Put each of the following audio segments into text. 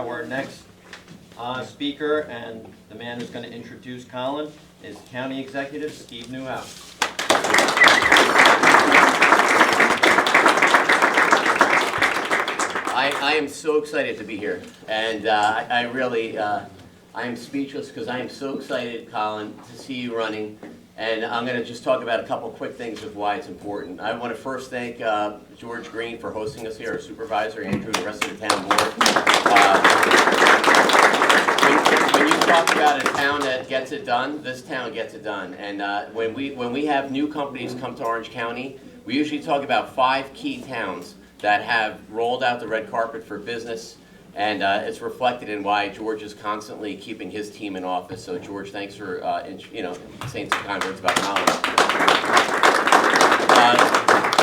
Our next speaker and the man who's going to introduce Colin is County Executive Steve Newhouse. I am so excited to be here, and I am speechless because I am so excited, Colin, to see you running. And I'm going to just talk about a couple quick things of why it's important. I want to first thank George Green for hosting us here, our supervisor, Andrew, and the rest of the town board. When you talk about a town that gets it done, this town gets it done. And when we have new companies come to Orange County, we usually talk about 5 key towns that have rolled out the red carpet for business. And it's reflected in why George is constantly keeping his team in office. So George, thanks for saying some kind words about Colin.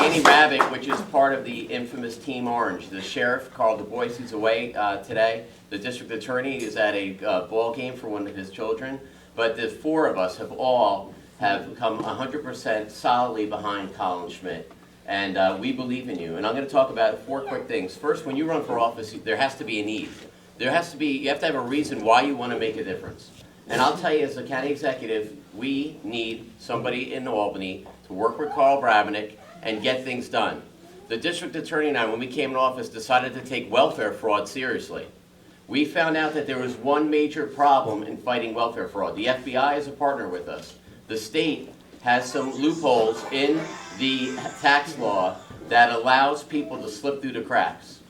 Annie Ravick, which is part of the infamous Team Orange. The sheriff, Carl Du Bois, he's away today. The district attorney is at a ball game for one of his children. But the 4 of us have come 100% solidly behind Colin Schmitt. And we believe in you. And I'm going to talk about 4 quick things. First, when you run for office, there has to be a need. You have to have a reason why you want to make a difference. And I'll tell you, as a county executive, we need somebody in Albany to work with Carl Brabennick and get things done. The district attorney and I, when we came in office, decided to take welfare fraud seriously. We found out that there was one major problem in fighting welfare fraud. The FBI is a partner with us. The state has some loopholes in the tax law that allows people to slip through the cracks.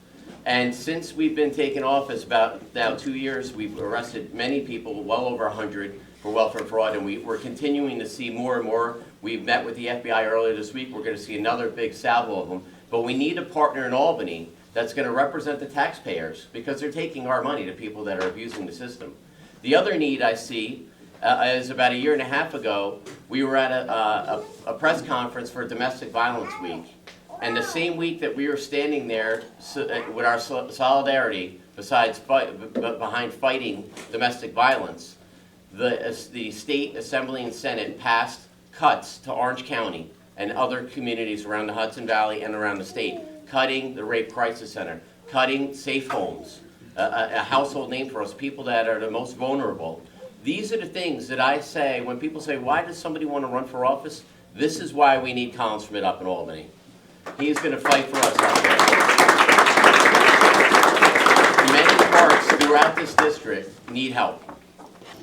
And since we've been taking office about now 2 years, we've arrested many people, well over 100, for welfare fraud, and we're continuing to see more and more. We've met with the FBI earlier this week. We're going to see another big salvo of them. But we need a partner in Albany that's going to represent the taxpayers, because they're taking our money to people that are abusing the system. The other need I see is about 1.5 years ago, we were at a press conference for Domestic Violence Week. And the same week that we were standing there with our solidarity behind fighting domestic violence, the state assembly and senate passed cuts to Orange County and other communities around the Hudson Valley and around the state, cutting the Rape Crisis Center, cutting safe homes, a household name for us, people that are the most vulnerable. These are the things that I say when people say, why does somebody want to run for office? This is why we need Colin Schmitt up in Albany. He's going to fight for us out there. Many parts throughout this district need help.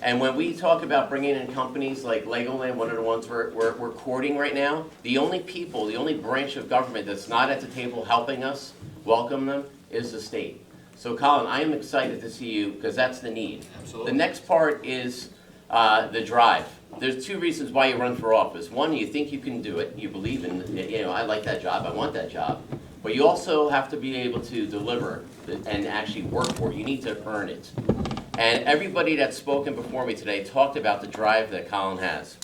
And when we talk about bringing in companies like Legoland, one of the ones we're courting right now, the only branch of government that's not at the table helping us welcome them is the state. So Colin, I am excited to see you because that's the need. Absolutely. The next part is the drive. There's 2 reasons why you run for office. One, you think you can do it. You believe in, I like that job, I want that job. But you also have to be able to deliver and actually work for it. You need to earn it. And everybody that's spoken before me today talked about the drive that Colin has.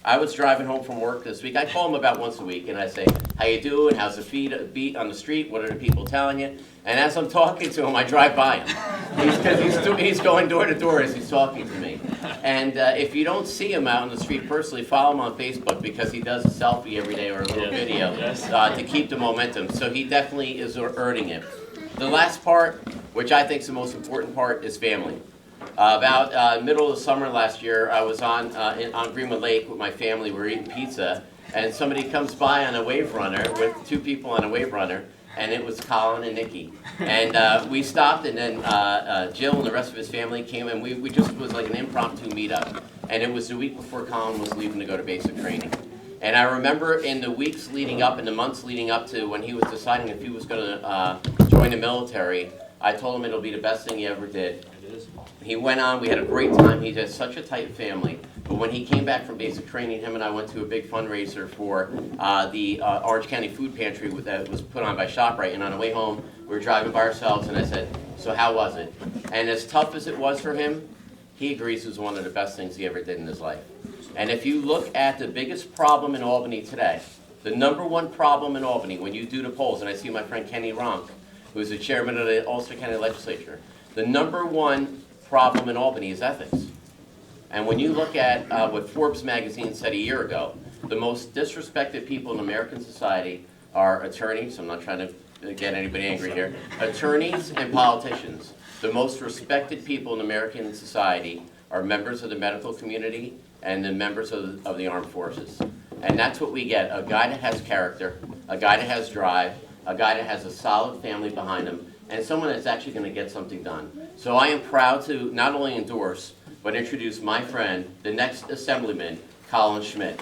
I was driving home from work this week. I call him about once a week, and I say, how you doing? How's the beat on the street? What are the people telling you? And as I'm talking to him, I drive by him. He's going door to door as he's talking to me. And if you don't see him out on the street personally, follow him on Facebook, because he does a selfie every day or a little video to keep the momentum. So he definitely is earning it. The last part, which I think is the most important part, is family. About middle of the summer last year, I was on Greenwood Lake with my family. We were eating pizza, and somebody comes by on a wave runner with 2 people on a wave runner, and it was Colin and Nikki. And we stopped, and then Jill and the rest of his family came, and we just was like an impromptu meetup. And it was the week before Colin was leaving to go to basic training. And I remember in the weeks leading up, in the months leading up to when he was deciding if he was going to join the military, I told him it'll be the best thing he ever did. He went on, we had a great time. He has such a tight family. But when he came back from basic training, him and I went to a big fundraiser for the Orange County Food Pantry that was put on by ShopRite. And on the way home, we were driving by ourselves, and I said, so how was it? And as tough as it was for him, he agrees it was one of the best things he ever did in his life. And if you look at the biggest problem in Albany today, the #1 problem in Albany, when you do the polls, and I see my friend Kenny Ronk, who's the chairman of the Ulster County Legislature, the #1 problem in Albany is ethics. And when you look at what Forbes magazine said a year ago, the most disrespected people in American society are attorneys. I'm not trying to get anybody angry here. Attorneys and politicians. the most respected people in American society are members of the medical community and the members of the armed forces. And that's what we get, a guy that has character, a guy that has drive, a guy that has a solid family behind him, and someone that's actually going to get something done. So I am proud to not only endorse, but introduce my friend, the next Assemblyman, Colin Schmitt.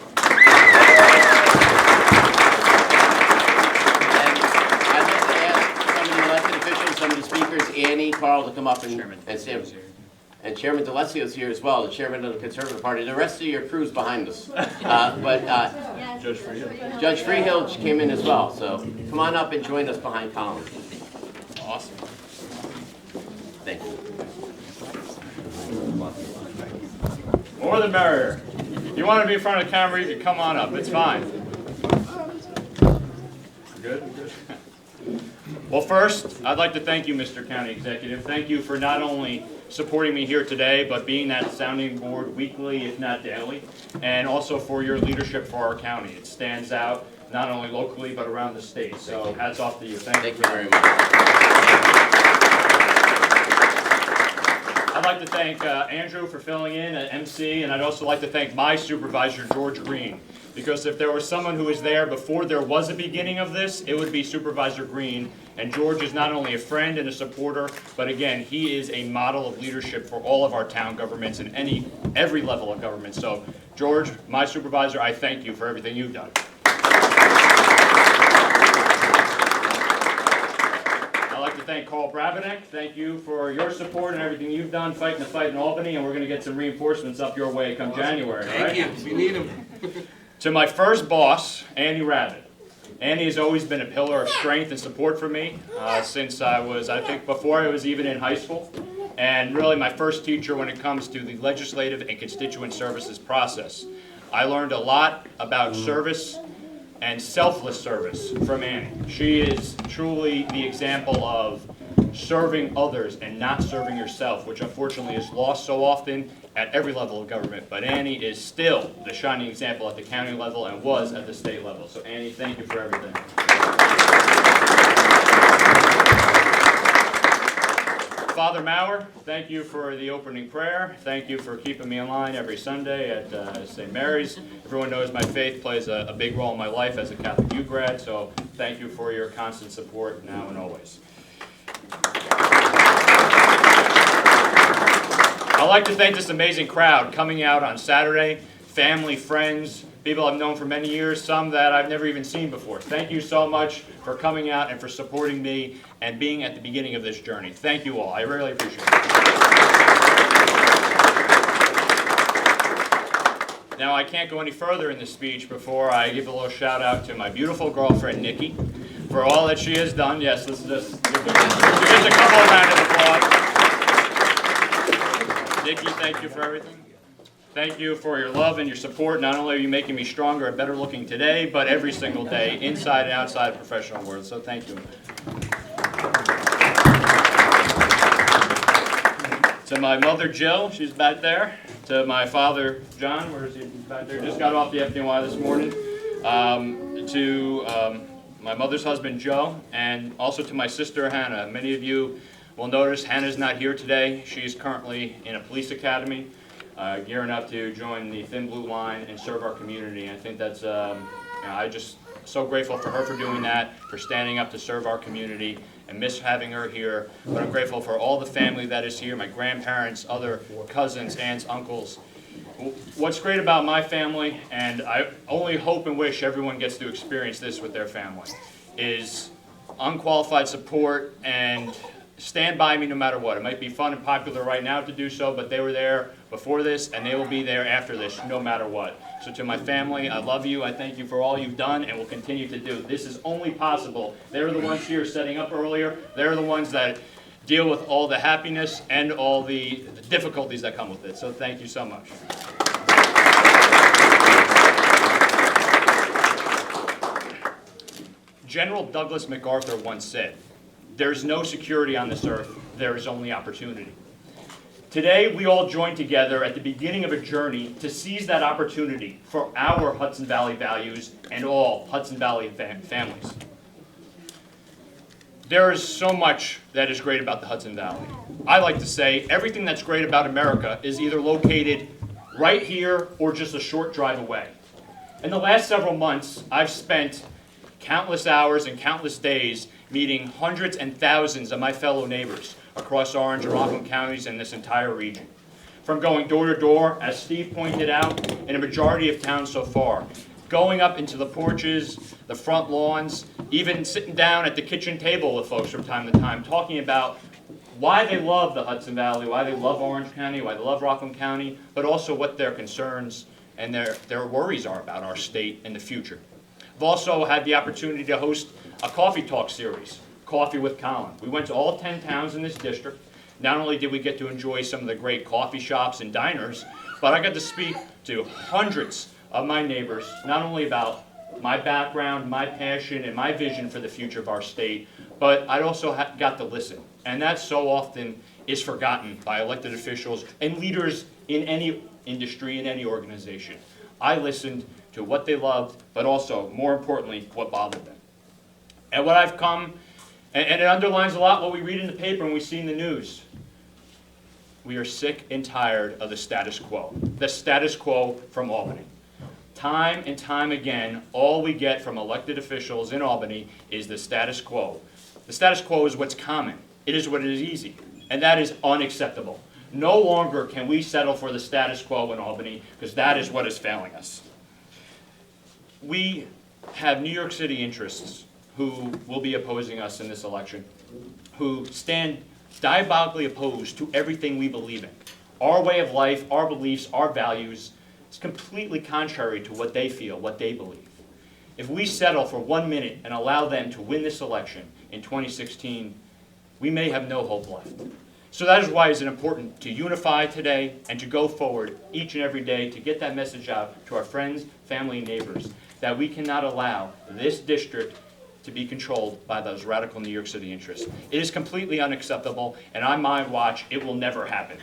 Some of the speakers, Annie, Carl, to come up and stand. And Chairman D'Alessio is here as well, the chairman of the Conservative Party. The rest of your crew's behind us. Judge Freehill came in as well, so come on up and join us behind Colin. Awesome. Thank you. More the merrier. If you want to be in front of the camera, you can come on up. It's fine. Good? Good. Well, first, I'd like to thank you, Mr. County Executive. Thank you for not only supporting me here today, but being that sounding board weekly, if not daily, and also for your leadership for our county. It stands out not only locally, but around the state. So hats off to you. Thank you very much. I'd like to thank Andrew for filling in at MC, and I'd also like to thank my supervisor, George Green, because if there was someone who was there before there was a beginning of this, it would be Supervisor Green. And George is not only a friend and a supporter, but again, he is a model of leadership for all of our town governments and every level of government. So, George, my supervisor, I thank you for everything you've done. I'd like to thank Carl Brabenek. Thank you for your support and everything you've done fighting the fight in Albany, and we're going to get some reinforcements up your way come January. Thank you. We need them. To my first boss, Annie Rabbit. Annie has always been a pillar of strength and support for me since I think before I was even in high school, and really my first teacher when it comes to the legislative and constituent services process. I learned a lot about service and selfless service from Annie. She is truly the example of serving others and not serving yourself, which unfortunately is lost so often at every level of government. But Annie is still the shining example at the county level and was at the state level. So Annie, thank you for everything. Father Maurer, thank you for the opening prayer. Thank you for keeping me in line every Sunday at St. Mary's. Everyone knows my faith plays a big role in my life as a Catholic U grad, so thank you for your constant support now and always. I'd like to thank this amazing crowd coming out on Saturday, family, friends, people I've known for many years, some that I've never even seen before. Thank you so much for coming out and for supporting me and being at the beginning of this journey. Thank you all. I really appreciate it. Now, I can't go any further in this speech before I give a little shout out to my beautiful girlfriend, Nikki, for all that she has done. Yes, this is just a couple of rounds of applause. Nikki, thank you for everything. Thank you for your love and your support. Not only are you making me stronger and better looking today, but every single day, inside and outside of the professional world. So thank you. To my mother, Jill, she's back there. To my father, John, where is he? Back there. Just got off the FDNY this morning. To my mother's husband, Joe, and also to my sister, Hannah. Many of you will notice Hannah's not here today. She's currently in a police academy, gearing up to join the Thin Blue Line and serve our community. I think that's, I'm just so grateful for her for doing that, for standing up to serve our community, and miss having her here. But I'm grateful for all the family that is here, my grandparents, other cousins, aunts, uncles. What's great about my family, and I only hope and wish everyone gets to experience this with their family, is unqualified support and stand by me no matter what. It might be fun and popular right now to do so, but they were there before this, and they will be there after this, no matter what. So to my family, I love you. I thank you for all you've done and will continue to do. This is only possible. They're the ones here setting up earlier. They're the ones that deal with all the happiness and all the difficulties that come with it. So thank you so much. General Douglas MacArthur once said, "There's no security on this earth, there is only opportunity." Today, we all join together at the beginning of a journey to seize that opportunity for our Hudson Valley values and all Hudson Valley families. There is so much that is great about the Hudson Valley. I like to say everything that's great about America is either located right here or just a short drive away. In the last several months, I've spent countless hours and countless days meeting hundreds and thousands of my fellow neighbors across Orange and Rockland counties and this entire region. From going door to door, as Steve pointed out, in a majority of towns so far, going up into the porches, the front lawns, even sitting down at the kitchen table with folks from time to time, talking about why they love the Hudson Valley, why they love Orange County, why they love Rockland County, but also what their concerns and their worries are about our state in the future. I've also had the opportunity to host a coffee talk series, Coffee with Colin. We went to all 10 towns in this district. Not only did we get to enjoy some of the great coffee shops and diners, but I got to speak to hundreds of my neighbors, not only about my background, my passion, and my vision for the future of our state, but I also got to listen. And that so often is forgotten by elected officials and leaders in any industry, in any organization. I listened to what they loved, but also, more importantly, what bothered them. And what I've come, and it underlines a lot what we read in the paper and we see in the news. We are sick and tired of the status quo from Albany. Time and time again, all we get from elected officials in Albany is the status quo. The status quo is what's common. It is what is easy, and that is unacceptable. No longer can we settle for the status quo in Albany, because that is what is failing us. We have New York City interests who will be opposing us in this election, who stand diabolically opposed to everything we believe in. Our way of life, our beliefs, our values is completely contrary to what they feel, what they believe. If we settle for 1 minute and allow them to win this election in 2016, we may have no hope left. So that is why it's important to unify today and to go forward each and every day to get that message out to our friends, family, and neighbors that we cannot allow this district to be controlled by those radical New York City interests. It is completely unacceptable, and on my watch, it will never happen.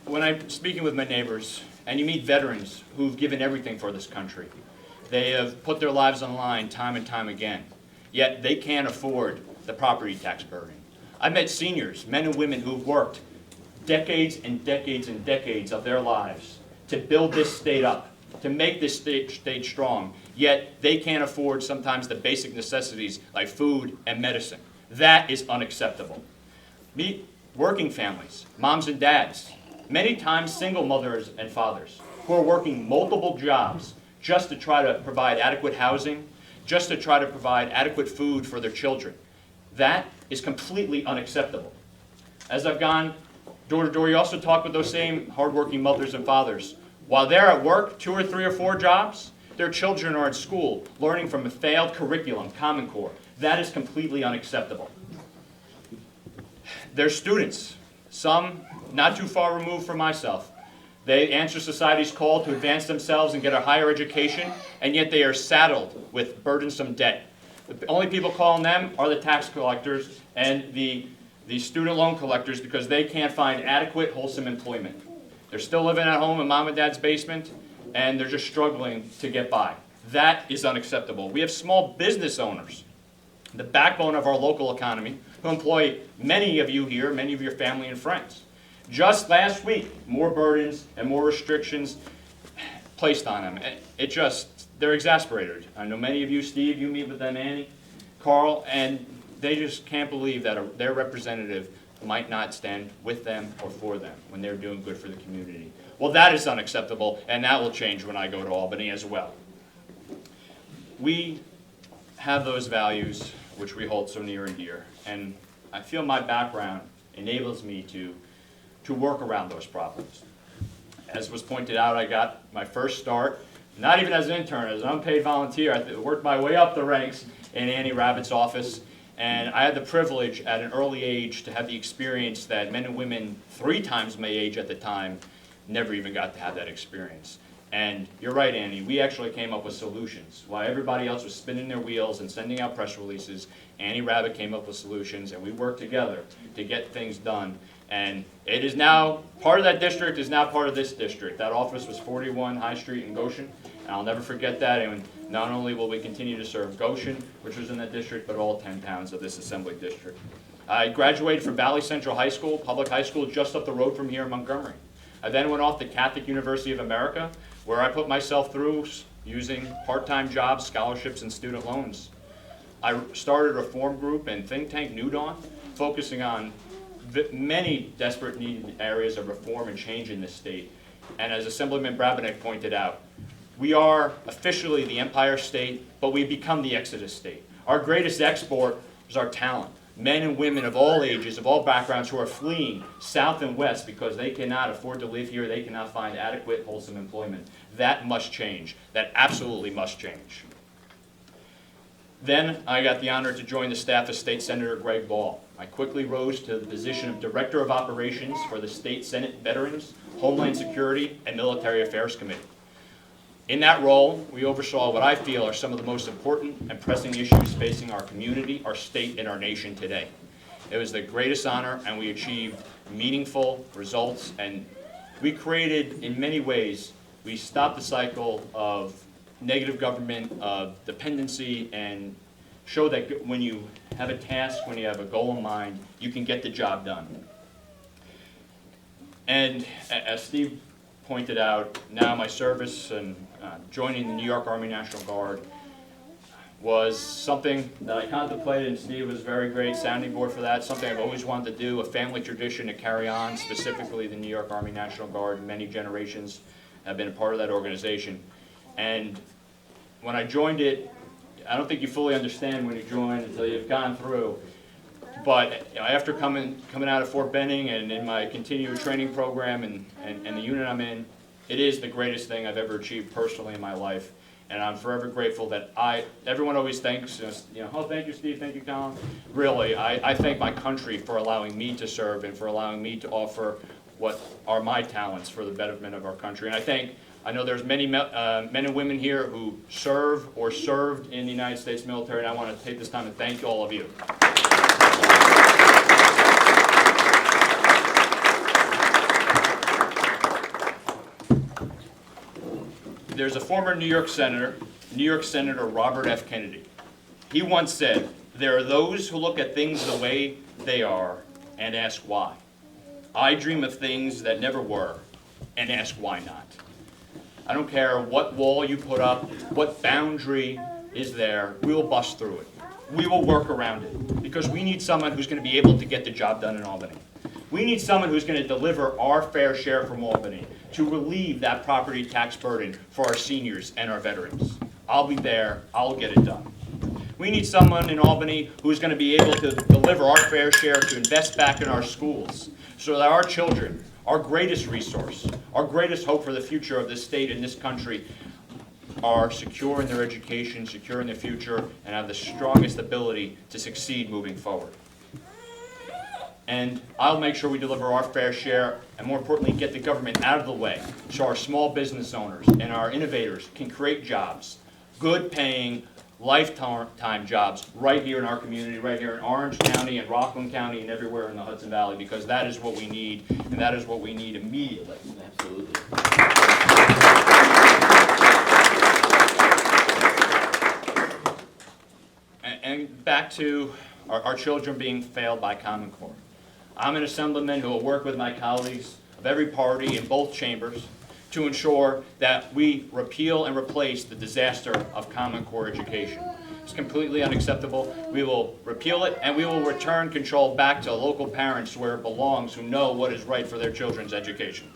When I'm speaking with my neighbors, and you meet veterans who've given everything for this country, they have put their lives on the line time and time again, yet they can't afford the property tax burden. I've met seniors, men and women who've worked decades and decades and decades of their lives to build this state up, to make this state strong, yet they can't afford sometimes the basic necessities like food and medicine. That is unacceptable. Meet working families, moms and dads, many times single mothers and fathers, who are working multiple jobs just to try to provide adequate housing, just to try to provide adequate food for their children. That is completely unacceptable. As I've gone door to door, you also talk with those same hardworking mothers and fathers. While they're at work, 2 or 3 or 4 jobs, their children are at school, learning from a failed curriculum, Common Core. That is completely unacceptable. They're students, some not too far removed from myself. They answer society's call to advance themselves and get a higher education, and yet they are saddled with burdensome debt. The only people calling them are the tax collectors and the student loan collectors, because they can't find adequate, wholesome employment. They're still living at home in mom and dad's basement, and they're just struggling to get by. That is unacceptable. We have small business owners, the backbone of our local economy, who employ many of you here, many of your family and friends. Just last week, more burdens and more restrictions placed on them. They're exasperated. I know many of you, Steve, you meet with them, Annie, Carl, and they just can't believe that their representative might not stand with them or for them when they're doing good for the community. Well, that is unacceptable, and that will change when I go to Albany as well. We have those values which we hold so near and dear, and I feel my background enables me to work around those problems. As was pointed out, I got my first start, not even as an intern, as an unpaid volunteer. I worked my way up the ranks in Annie Rabbitt's office, and I had the privilege at an early age to have the experience that men and women 3 times my age at the time never even got to have that experience. And you're right, Annie, we actually came up with solutions. While everybody else was spinning their wheels and sending out press releases, Annie Rabbitt came up with solutions, and we worked together to get things done. And it is now, part of that district is now part of this district. That office was 41 High Street in Goshen, and I'll never forget that. And Not only will we continue to serve Goshen, which was in that district, but all 10 towns of this assembly district. I graduated from Valley Central High School, public high school just up the road from here in Montgomery. I then went off to Catholic University of America, where I put myself through using part-time jobs, scholarships, and student loans. I started a reform group and think tank, New Dawn, focusing on many desperate needed areas of reform and change in this state. And as Assemblyman Brabenec pointed out, we are officially the Empire State, but we've become the Exodus State. Our greatest export is our talent. Men and women of all ages, of all backgrounds, who are fleeing south and west because they cannot afford to live here, they cannot find adequate, wholesome employment. That must change. That absolutely must change. Then I got the honor to join the staff of State Senator Greg Ball. I quickly rose to the position of Director of Operations for the State Senate Veterans, Homeland Security, and Military Affairs Committee. In that role, we oversaw what I feel are some of the most important and pressing issues facing our community, our state, and our nation today. It was the greatest honor, and we achieved meaningful results, and we created, in many ways, we stopped the cycle of negative government, of dependency, and show that when you have a task, when you have a goal in mind, you can get the job done. And as Steve pointed out, now my service and joining the New York Army National Guard was something that I contemplated, and Steve was a very great sounding board for that, something I've always wanted to do, a family tradition to carry on, specifically the New York Army National Guard. Many generations have been a part of that organization. And when I joined it, I don't think you fully understand when you join until you've gone through. But after coming out of Fort Benning and in my continued training program and the unit I'm in, it is the greatest thing I've ever achieved personally in my life. And I'm forever grateful that everyone always thanks, oh, thank you, Steve, thank you, Colin. Really, I thank my country for allowing me to serve and for allowing me to offer what are my talents for the betterment of our country. And I know there's many men and women here who serve or served in the United States military, and I want to take this time to thank all of you. There's a former New York Senator Robert F. Kennedy. He once said, "There are those who look at things the way they are and ask why. I dream of things that never were and ask why not." I don't care what wall you put up, what boundary is there, we will bust through it. We will work around it because we need someone who's going to be able to get the job done in Albany. We need someone who's going to deliver our fair share from Albany to relieve that property tax burden for our seniors and our veterans. I'll be there. I'll get it done. We need someone in Albany who's going to be able to deliver our fair share to invest back in our schools so that our children, our greatest resource, our greatest hope for the future of this state and this country, are secure in their education, secure in their future, and have the strongest ability to succeed moving forward. And I'll make sure we deliver our fair share, and more importantly, get the government out of the way so our small business owners and our innovators can create jobs, good paying, lifetime jobs right here in our community, right here in Orange County and Rockland County and everywhere in the Hudson Valley, because that is what we need, and that is what we need immediately. Absolutely. And back to our children being failed by Common Core. I'm an assemblyman who will work with my colleagues of every party in both chambers to ensure that we repeal and replace the disaster of Common Core education. It's completely unacceptable. We will repeal it, and we will return control back to local parents where it belongs, who know what is right for their children's education.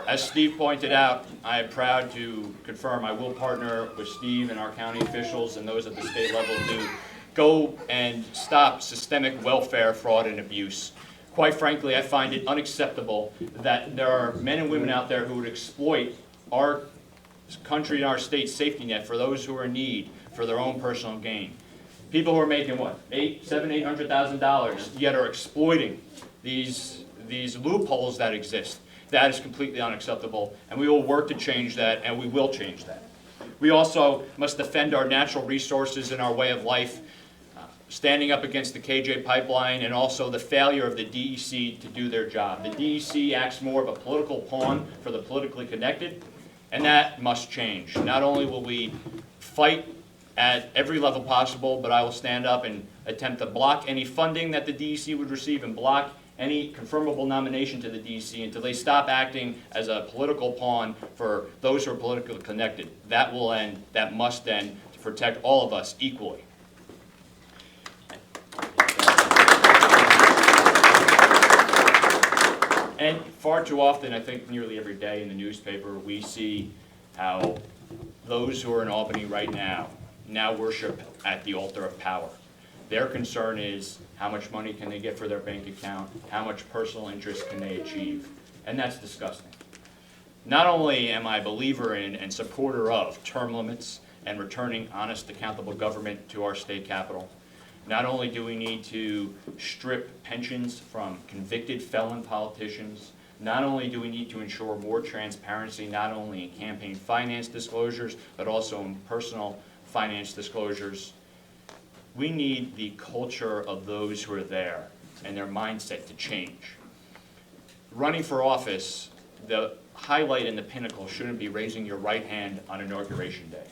As Steve pointed out, I am proud to confirm I will partner with Steve and our county officials and those at the state level to go and stop systemic welfare fraud and abuse. Quite frankly, I find it unacceptable that there are men and women out there who would exploit our country and our state's safety net for those who are in need for their own personal gain. People who are making what, $800,000, yet are exploiting these loopholes that exist. That is completely unacceptable, and we will work to change that, and we will change that. We also must defend our natural resources and our way of life. standing up against the KJ pipeline and also the failure of the DEC to do their job. The DEC acts more of a political pawn for the politically connected, and that must change. Not only will we fight at every level possible, but I will stand up and attempt to block any funding that the DEC would receive and block any confirmable nomination to the DEC until they stop acting as a political pawn for those who are politically connected. That will end, that must end, to protect all of us equally. And far too often, I think nearly every day in the newspaper, we see how those who are in Albany right now worship at the altar of power. Their concern is how much money can they get for their bank account, how much personal interest can they achieve, and that's disgusting. Not only am I a believer in and supporter of term limits and returning honest, accountable government to our state capital, not only do we need to strip pensions from convicted felon politicians, not only do we need to ensure more transparency, not only in campaign finance disclosures, but also in personal finance disclosures, we need the culture of those who are there and their mindset to change. Running for office, the highlight and the pinnacle shouldn't be raising your right hand on Inauguration Day.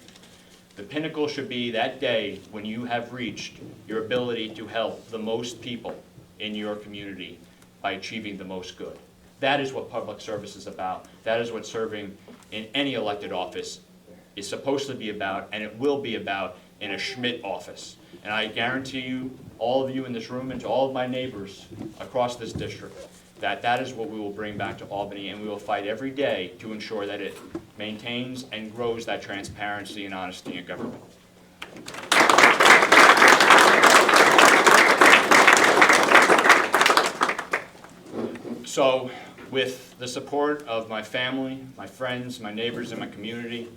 The pinnacle should be that day when you have reached your ability to help the most people in your community by achieving the most good. That is what public service is about. That is what serving in any elected office is supposed to be about, and it will be about in a Schmitt office. And I guarantee you, all of you in this room and to all of my neighbors across this district, that is what we will bring back to Albany, and we will fight every day to ensure that it maintains and grows that transparency and honesty in government. So, with the support of my family, my friends, my neighbors, and my community,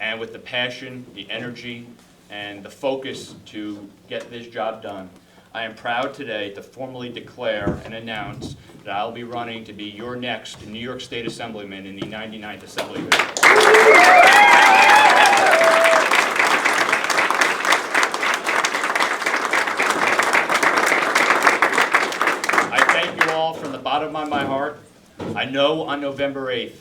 and with the passion, the energy, and the focus to get this job done, I am proud today to formally declare and announce that I'll be running to be your next New York State Assemblyman in the 99th Assembly District. I thank you all from the bottom of my heart. I know on November 8th,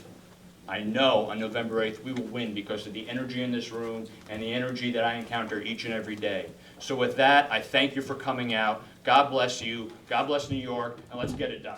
we will win because of the energy in this room and the energy that I encounter each and every day. So with that, I thank you for coming out. God bless you. God bless New York, and let's get it done.